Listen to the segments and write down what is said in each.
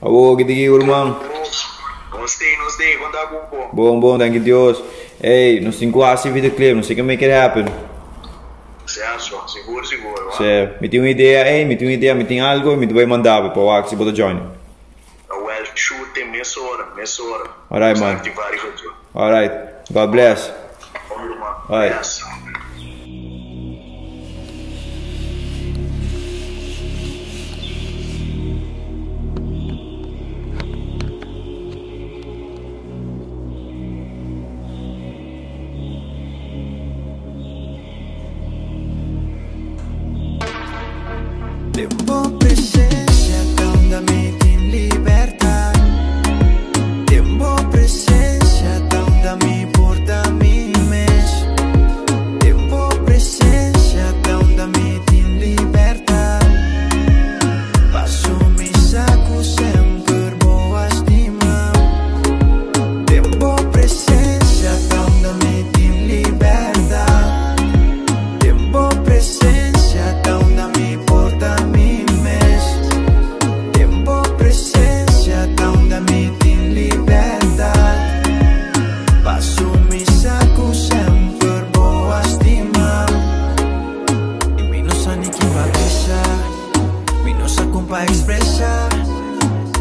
Alô, que diga, irmão? Gostei, quando tá bom. Bom, thank you, Deus. Hey, nós temos quase vida clear, não sei como make it happen. Certo, seguro. Certo, me tem uma ideia, me tem algo, me vai mandar para o Axi para join. Well, shoot tem meia hora. Alright, man. Alright, God bless. Alright. Yes. Tempo presença, tão da mente em liberdade. Tempo presença, tão da me porta mim mesmo. Tempo presença, tão da mente em liberdade. Passo me saco sempre boa estima. Tempo presença, tão da mente em liberdade. Tempo presença, tão da me porta mim mesmo. Tempo presença, tão da mente em liberdade. Passo me saco sempre boa estima. E me não sa ni que pareça, me não sa compa expressa.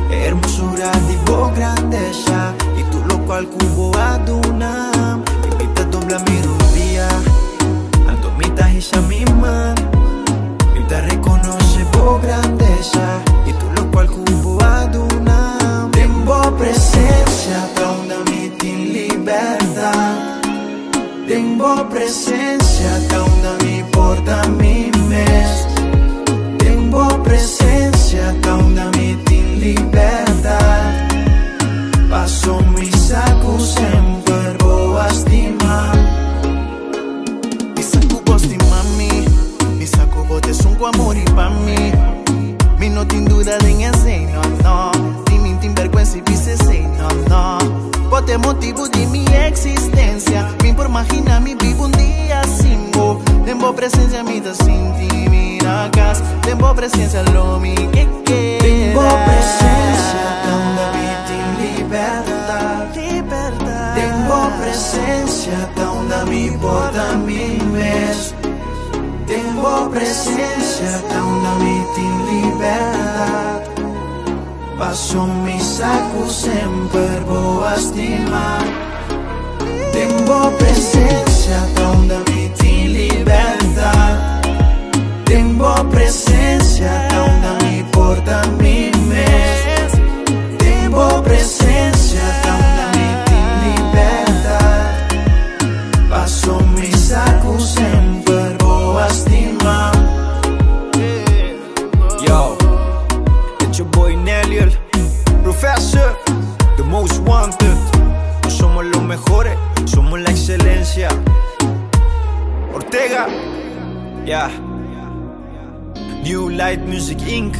Hermosura de boa grandeza, e tu lo qual cubo adunam. E me te dobla mi rodilla, ando mi tajisa mi man. Mi te reconoce por grandeza, y tú lo cual cubo adunam. Tengo presencia, donde mi tin libertad. Tengo presencia, donde mi porta mi mes. Tengo presencia, donde mi tin libertad. Paso mi saco sempre boa estima. Mi saco boa estima mi. Mi saco bote son com amor e pra mim. Mi não tem dúvida nem assim, não. Ni me tem vergüenza e vice assim, não. Bote motivo de minha existência. Me por imagina me vivo dia assim. Tempo presença me da sentir mira casa. Tempo presença lo mi que quer. Tempo presença donde habita em liberdade. Tempo presença donde me bota mim mesmo. Tengo presencia, donde me tem liberdade. Passo mi saco sempre boa estima. Tengo presencia, donde me tem liberdade. Tengo presencia, donde me porta mi mes. Tengo presencia, donde me tem liberdade. Passo mi saco sempre boa estima. Yo, it's your boy Nelliel, Professor, the most wanted. No somos los mejores, somos la excelencia. Ortega, yeah. New Light Music Inc.